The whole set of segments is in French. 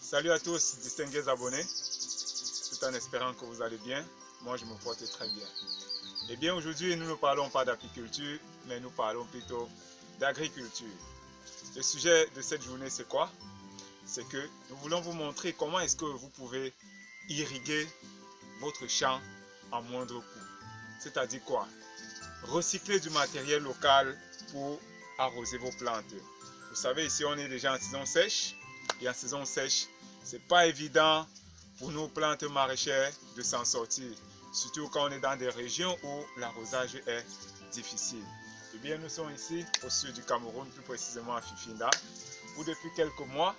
Salut à tous, distingués abonnés, tout en espérant que vous allez bien. Moi, je me porte très bien. Eh bien, aujourd'hui, nous ne parlons pas d'apiculture, mais nous parlons plutôt d'agriculture. Le sujet de cette journée, c'est quoi? C'est que nous voulons vous montrer comment est-ce que vous pouvez irriguer votre champ à moindre coût. C'est-à-dire quoi? Recycler du matériel local pour arroser vos plantes. Vous savez, ici, on est déjà en saison sèche. Et en saison sèche, c'est pas évident pour nos plantes maraîchères de s'en sortir. Surtout quand on est dans des régions où l'arrosage est difficile. Eh bien, nous sommes ici au sud du Cameroun, plus précisément à Fifinda, où depuis quelques mois,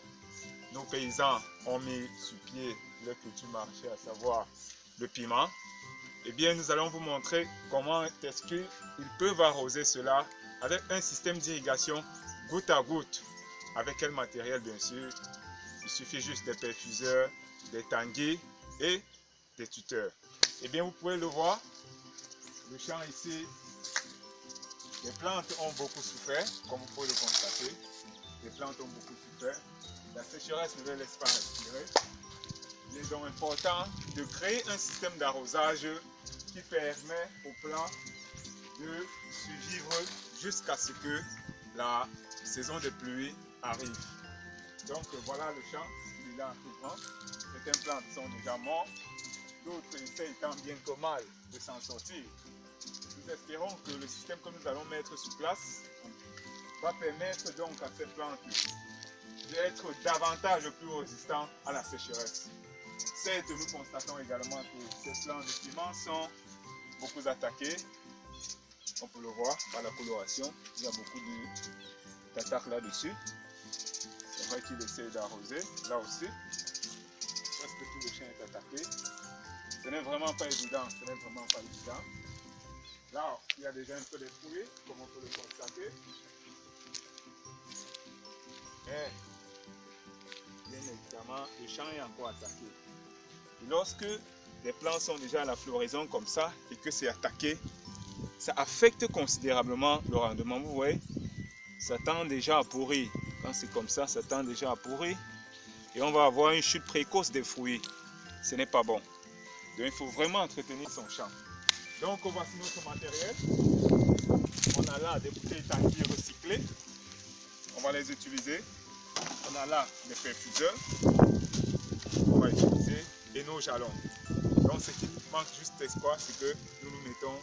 nos paysans ont mis sur pied leur culture maraîchère, à savoir le piment. Eh bien, nous allons vous montrer comment est-ce qu'ils peuvent arroser cela avec un système d'irrigation goutte à goutte. Avec quel matériel, bien sûr? Il suffit juste des perfuseurs, des tanguis et des tuteurs. Eh bien, vous pouvez le voir, le champ ici, les plantes ont beaucoup souffert, comme vous pouvez le constater. Les plantes ont beaucoup souffert. La sécheresse ne les laisse pas respirer. Il est donc important de créer un système d'arrosage qui permet aux plantes de survivre jusqu'à ce que la saison des pluies arrive. Donc voilà le champ, il est là tout grand. Certaines plantes sont déjà mortes, d'autres essayent tant bien que mal de s'en sortir. Nous espérons que le système que nous allons mettre sur place va permettre donc à ces plantes d'être davantage plus résistants à la sécheresse. Certes, nous constatons également que ces plantes de piment sont beaucoup attaquées. On peut le voir par la coloration, il y a beaucoup d'attaques là-dessus. C'est vrai qu'il essaie d'arroser, là aussi. Presque tout le champ est attaqué. Ce n'est vraiment pas évident, ce n'est vraiment pas évident. Là, il y a déjà un peu de fruits, comme on peut le constater. Mais, bien évidemment, le champ est encore attaqué. Et lorsque les plants sont déjà à la floraison comme ça et que c'est attaqué, ça affecte considérablement le rendement. Vous voyez, ça tend déjà à pourrir. Quand c'est comme ça, ça tend déjà à pourrir. Et on va avoir une chute précoce des fruits. Ce n'est pas bon. Donc il faut vraiment entretenir son champ. Donc voici notre matériel. On a là des bouteilles tanguis recyclées. On va les utiliser. On a là des perfuseurs. On va utiliser. Et nos jalons. Donc ce qui manque juste espoir, c'est que nous nous mettons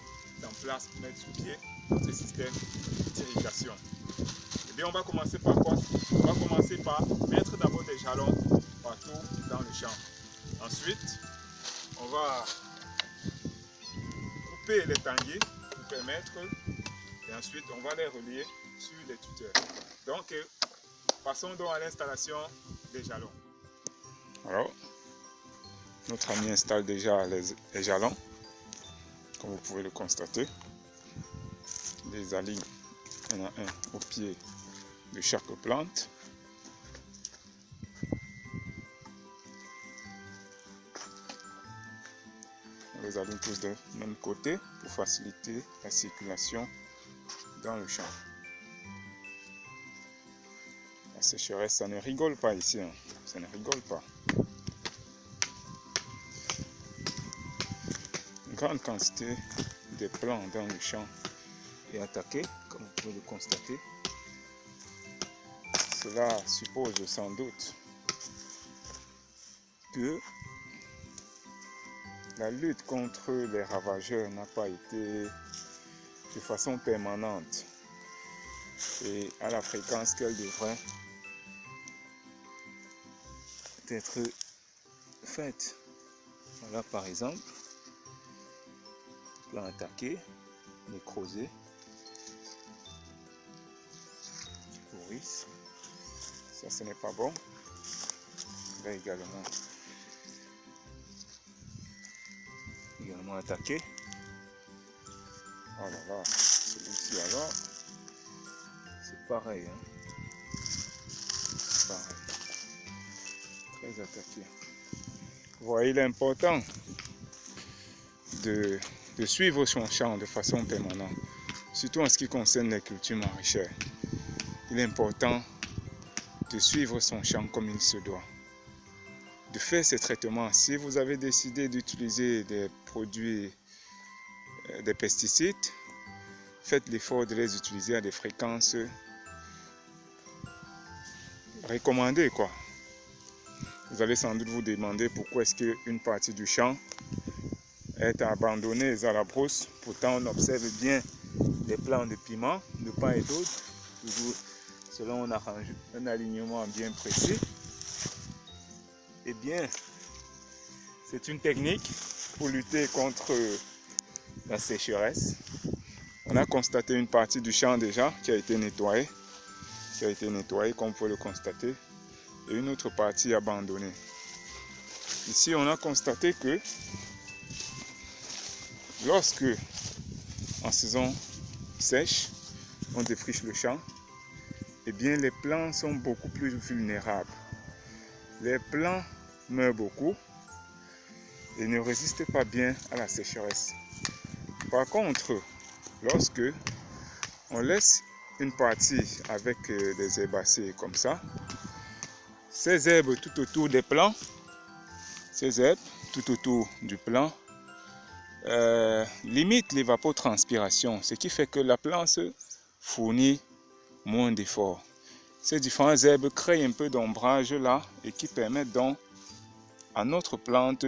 en place pour mettre sur pied ce système d'irrigation. Eh bien, on va commencer par quoi? On va commencer par mettre d'abord des jalons partout dans le champ. Ensuite, on va couper les tanguis pour permettre, et ensuite on va les relier sur les tuteurs. Donc, passons donc à l'installation des jalons. Alors, notre ami installe déjà les jalons, comme vous pouvez le constater. Il les aligne, il y en a un au pied de chaque plante. On les aligne tous du même côté pour faciliter la circulation dans le champ. La sécheresse, ça ne rigole pas ici, hein. Ça ne rigole pas. Une grande quantité de plants dans le champ est attaquée, comme vous pouvez le constater. Cela suppose sans doute que la lutte contre les ravageurs n'a pas été de façon permanente et à la fréquence qu'elle devrait être faite. Voilà par exemple, plan attaqué, nécrosé, pourrissent. Ça, ce n'est pas bon. Là également attaqué. Oh là là, celui-ci alors, c'est pareil, hein. C'est pareil. Très attaqué. Vous voyez l'important de suivre son champ de façon permanente, surtout en ce qui concerne les cultures maraîchères. Il est important de suivre son champ comme il se doit. de faire ces traitements. Si vous avez décidé d'utiliser des produits, des pesticides, faites l'effort de les utiliser à des fréquences recommandées, quoi. Vous allez sans doute vous demander pourquoi est-ce qu'une partie du champ est abandonnée à la brousse. Pourtant, on observe bien des plants de piment de part et d'autre, toujours selon un alignement bien précis. Eh bien, c'est une technique pour lutter contre la sécheresse. On a constaté une partie du champ déjà qui a été nettoyée, comme vous pouvez le constater, et une autre partie abandonnée. Ici, on a constaté que lorsque, en saison sèche, on défriche le champ, eh bien, les plants sont beaucoup plus vulnérables. Les plants meurent beaucoup et ne résistent pas bien à la sécheresse. Par contre, lorsque on laisse une partie avec des herbacées comme ça, ces herbes tout autour des plants, ces herbes tout autour du plant limitent l'évapotranspiration, ce qui fait que la plante fournit moins d'efforts. Ces différentes herbes créent un peu d'ombrage là et qui permettent donc à notre plante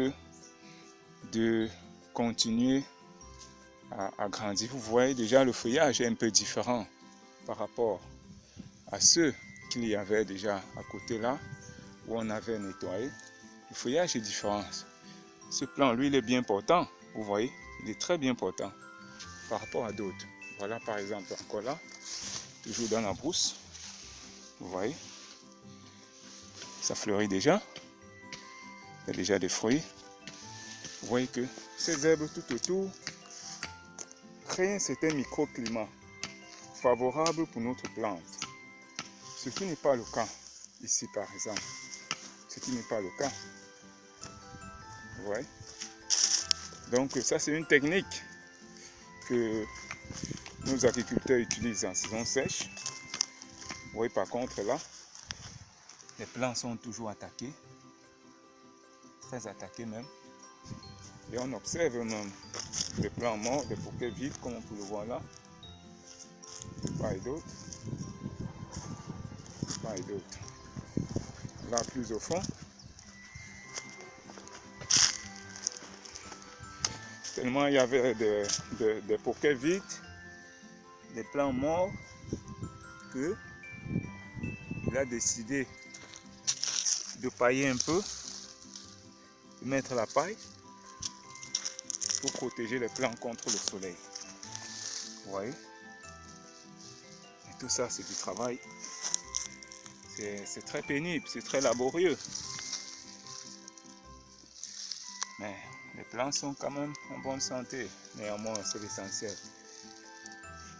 de continuer à grandir. Vous voyez déjà le feuillage est un peu différent par rapport à ceux qu'il y avait déjà à côté là où on avait nettoyé. Le feuillage est différent. Ce plant, lui, il est bien portant. Vous voyez, il est très bien portant par rapport à d'autres. Voilà par exemple encore là, toujours dans la brousse. Vous voyez, ça fleurit déjà. Il y a déjà des fruits. Vous voyez que ces herbes tout autour créent un certain microclimat favorable pour notre plante. Ce qui n'est pas le cas ici par exemple. Ce qui n'est pas le cas. Vous voyez? Donc ça c'est une technique que nos agriculteurs utilisent en saison sèche. Vous voyez par contre là, les plants sont toujours attaqués. Très attaqués même. Et on observe même des plants morts, des bouquets vides, comme on peut le voir là. Pas et d'autres. Pas et d'autres. Là, plus au fond. Tellement il y avait des bouquets vides, des plants morts, que il a décidé de pailler un peu, de mettre la paille pour protéger les plants contre le soleil. Vous voyez? Et tout ça, c'est du travail. C'est très pénible, c'est très laborieux. Mais les plants sont quand même en bonne santé. Néanmoins, c'est l'essentiel.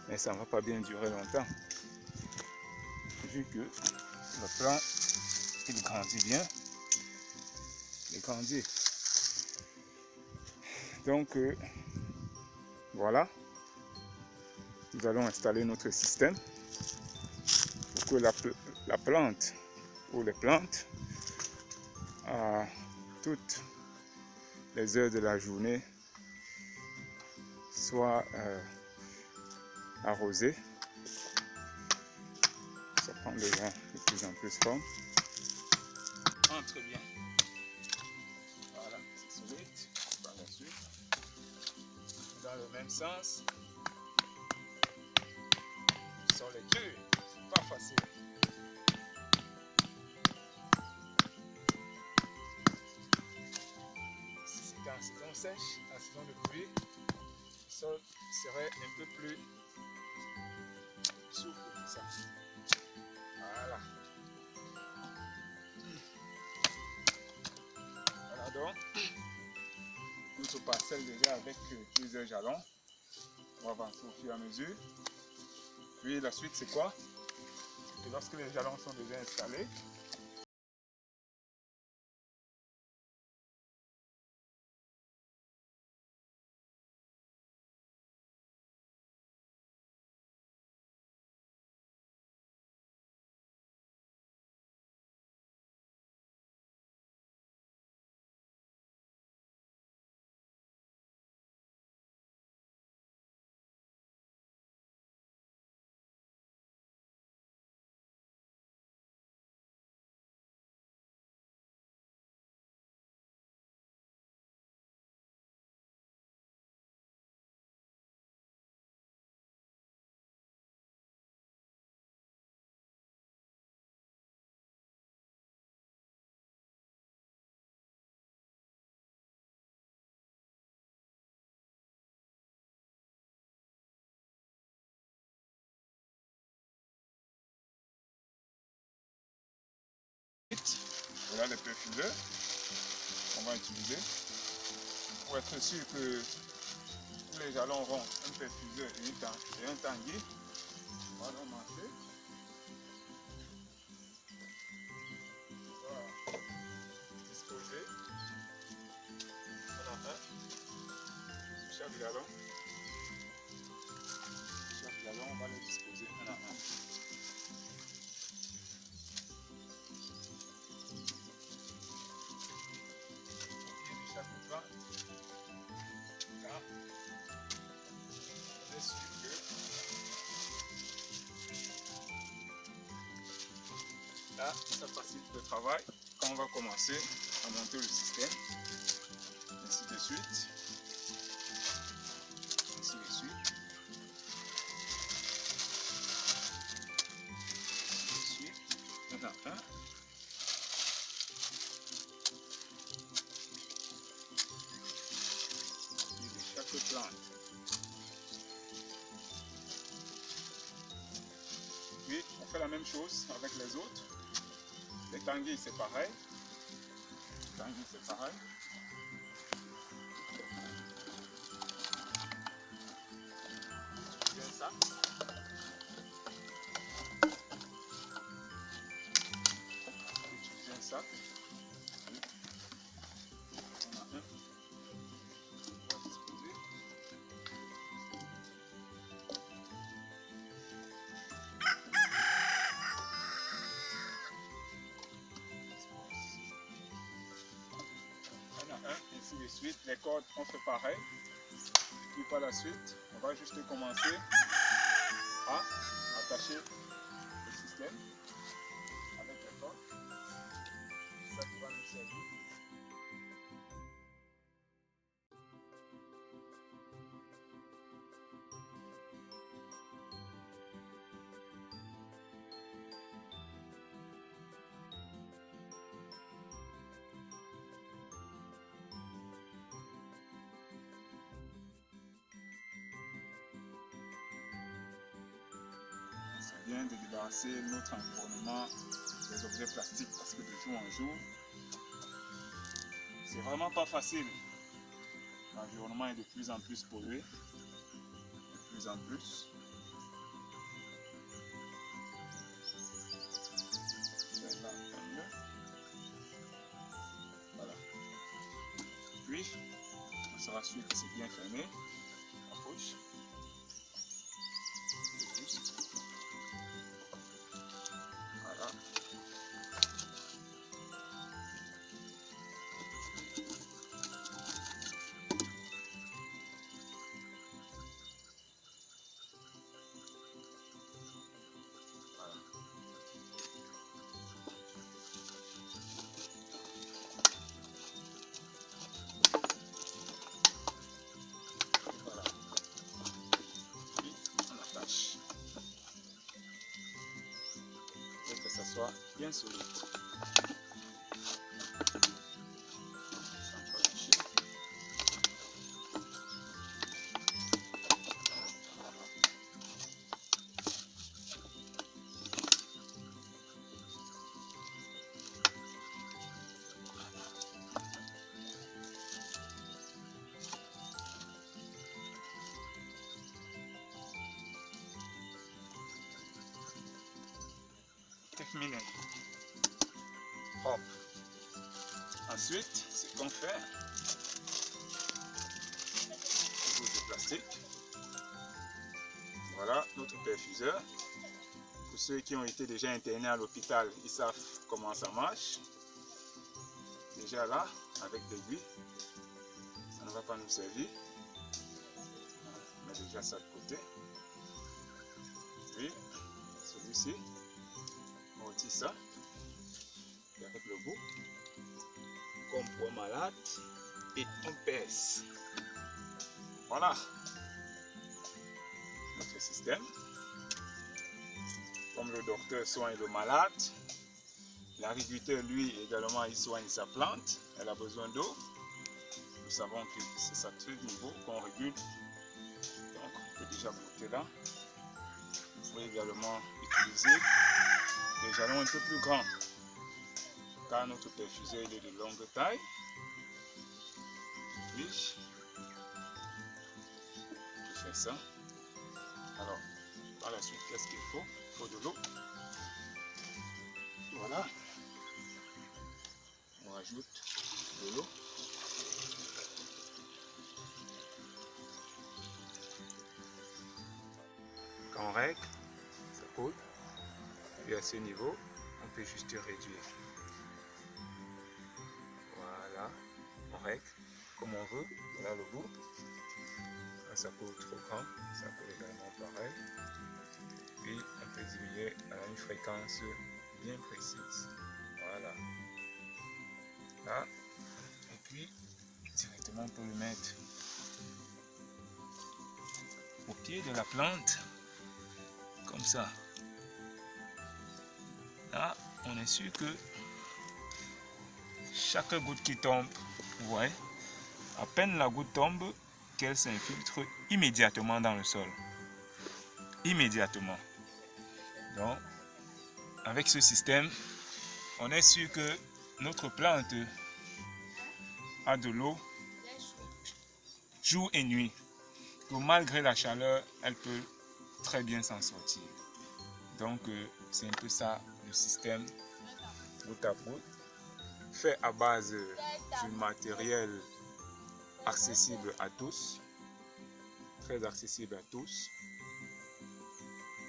Mais ça ne va pas bien durer longtemps. Vu que le plant, il grandit bien. Il grandit. Donc, voilà. Nous allons installer notre système pour que la plante ou les plantes à toutes les heures de la journée soient arrosées. Ça prend déjà de plus en plus forme. Entre bien. Voilà, c'est solide. Par la suite, dans le même sens. Sur les queues, c'est pas facile. Si c'était en saison sèche, en saison de pluie, le sol serait un peu plus souple que ça. Voilà. Voilà donc notre parcelle déjà avec plusieurs jalons. On va avancer au fur et à mesure. Puis la suite c'est quoi? Que lorsque les jalons sont déjà installés, Voilà les perfuseurs qu'on va utiliser pour être sûr que tous les jalons auront un perfuseur et un tanguy. On va donc marcher. Voilà. Disposer. On a un sur chaque jalon. Chaque jalon, on va les disposer un à un. Là, ça facilite le travail quand on va commencer à monter le système. Ainsi de suite. Ainsi de suite. Ainsi de suite. Un à un. Et de chaque plante. Puis, on fait la même chose avec les autres. Les tanguis, c'est pareil. Les tanguis, c'est pareil. Bien ça. Utiliser un sac. On a un. On va disposer. Ainsi de suite, les cordes on fait pareil. Puis par la suite, on va juste commencer à attacher le système avec les cordes. C'est ça qui va nous servir. C'est bien de débarrasser notre environnement des objets plastiques parce que de jour en jour, c'est vraiment pas facile. L'environnement est de plus en plus pollué, de plus en plus. Là, voilà. Puis, on se rassure que c'est bien fermé, la poche. Voilà. Soit bien solide. Terminé. Hop. Ensuite, ce qu'on fait, toujours de plastique. Voilà notre perfuseur. Pour ceux qui ont été déjà internés à l'hôpital, ils savent comment ça marche. Déjà là, avec l'aiguille, ça ne va pas nous servir. On met déjà ça de côté. Puis, celui-ci, on retire ça. Et avec le bout, comme pour malade, et on pèse. Voilà notre système. Comme le docteur soigne le malade, l'agriculteur lui également il soigne sa plante, elle a besoin d'eau. Nous savons que c'est ça tout niveau qu'on régule. Donc on peut déjà bloquer là. Vous pouvez également utiliser des jalons un peu plus grands. car notre perfuseur il est de longue taille. Puis, je fais ça. Alors, par la suite, qu'est-ce qu'il faut? Il faut de l'eau. Voilà. On rajoute de l'eau. Quand on règle, ça coule. Et à ce niveau, on peut juste réduire. Voilà. On règle comme on veut. Voilà le bout. Quand ça coule trop grand, ça coule également pareil. Puis on peut diminuer à une fréquence bien précise. Voilà. Là. Et puis, directement on peut le mettre au pied de la plante. Comme ça. Là, on est sûr que chaque goutte qui tombe, vous voyez, à peine la goutte tombe, qu'elle s'infiltre immédiatement dans le sol. Immédiatement. Donc, avec ce système, on est sûr que notre plante a de l'eau jour et nuit. Que malgré la chaleur, elle peut très bien s'en sortir. Donc, c'est un peu ça le système goutte à goutte, fait à base du matériel accessible à tous, très accessible à tous,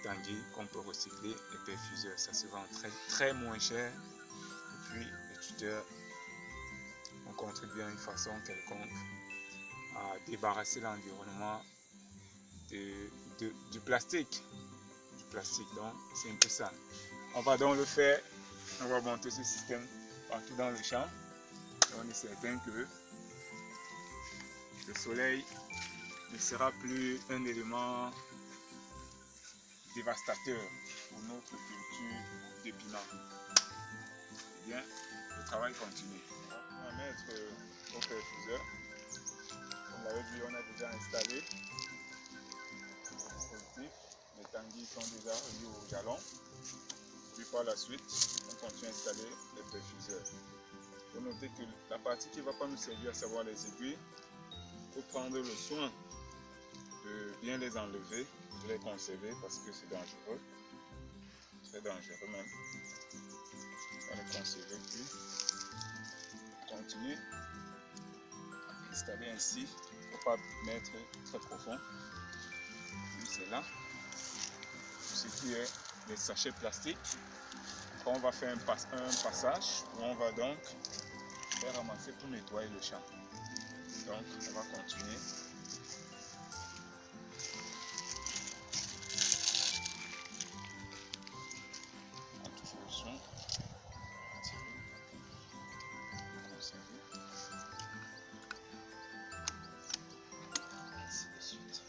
tandis qu'on peut recycler les perfuseurs. Ça se vend très moins cher. Et puis, les tuteurs ont contribué à une façon quelconque à débarrasser l'environnement du plastique. Donc, c'est un peu ça. On va donc le faire. On va monter ce système partout dans le champ. Et on est certain que le soleil ne sera plus un élément dévastateur pour notre culture d'épinards. Eh bien, le travail continue. On va mettre au perfuseur. Comme l'avait dit, on a déjà installé le dispositif. Les tanguis sont déjà reliés au jalon. Puis par la suite, on continue à installer les perfuseurs. Il faut noter que la partie qui ne va pas nous servir, à savoir les aiguilles, il faut prendre le soin de bien les enlever, de les conserver parce que c'est dangereux. Très dangereux même. On va les conserver puis continuer à installer ainsi. Il ne faut pas mettre très profond. Puis c'est là. Ce qui est les sachets plastiques. Après, on va faire un passage où on va donc les ramasser pour nettoyer le champ. Donc, on va continuer. On touche le son. Conserver. Ainsi de suite.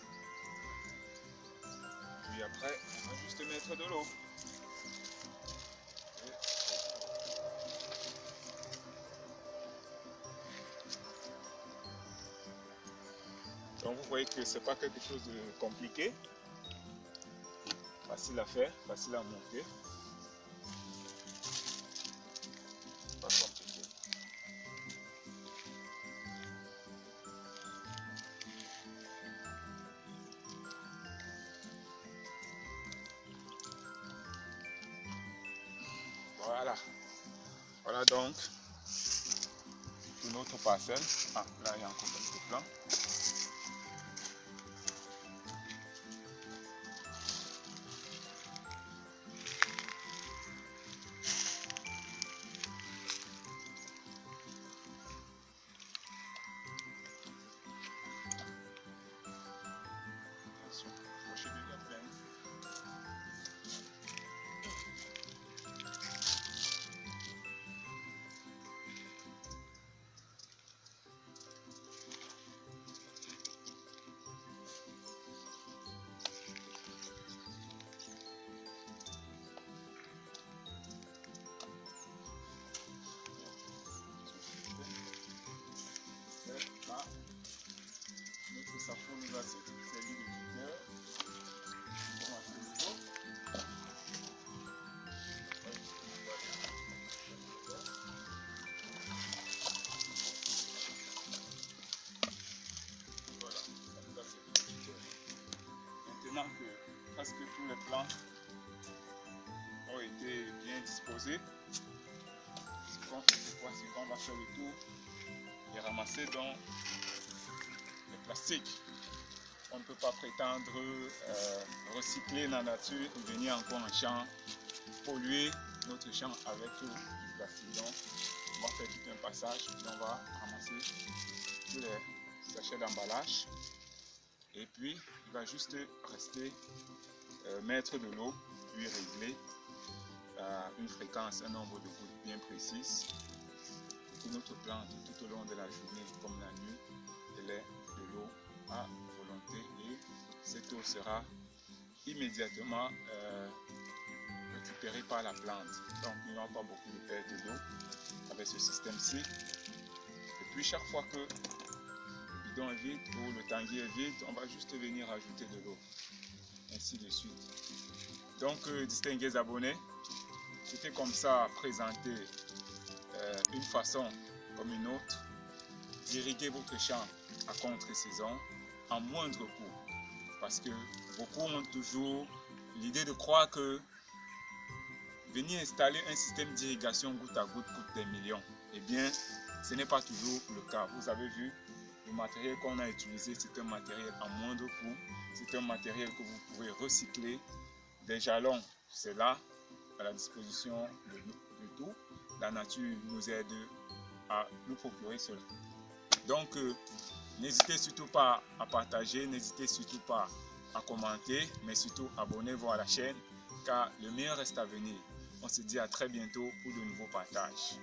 Puis après, on va juste mettre de l'eau. Donc vous voyez que ce n'est pas quelque chose de compliqué, facile à faire, facile à monter, pas compliqué. Voilà, voilà donc pour notre parcelle. Ah, là il y a encore quelques plants. les plantes ont été bien disposées. Ce qu'on fait, c'est quoi? C'est qu'on va faire le tour et ramasser dans le plastique. On ne peut pas prétendre recycler la nature et venir encore en champ polluer notre champ avec du plastique. Donc, on va faire tout un passage, puis on va ramasser tous les sachets d'emballage. Et puis, il va juste rester mettre de l'eau, puis régler une fréquence, un nombre de gouttes bien précis. Pour notre plante, tout au long de la journée comme la nuit, elle est de l'eau à volonté et cette eau sera immédiatement récupérée par la plante. Donc, il n'y aura pas beaucoup de perte d'eau avec ce système-ci. Et puis, chaque fois que le bidon est vide ou le tanguy est vide, on va juste venir ajouter de l'eau. Ainsi de suite. Donc, distingués abonnés, c'était comme ça présenter une façon comme une autre d'irriguer votre champ à contre-saison en moindre coût. Parce que beaucoup ont toujours l'idée de croire que venir installer un système d'irrigation goutte à goutte coûte des millions. Eh bien, ce n'est pas toujours le cas. Vous avez vu, le matériel qu'on a utilisé, c'est un matériel à moindre coût. C'est un matériel que vous pouvez recycler. Des jalons, c'est là, à la disposition de tout. La nature nous aide à nous procurer cela. Donc, n'hésitez surtout pas à partager, n'hésitez surtout pas à commenter, mais surtout abonnez-vous à la chaîne, car le meilleur reste à venir. On se dit à très bientôt pour de nouveaux partages.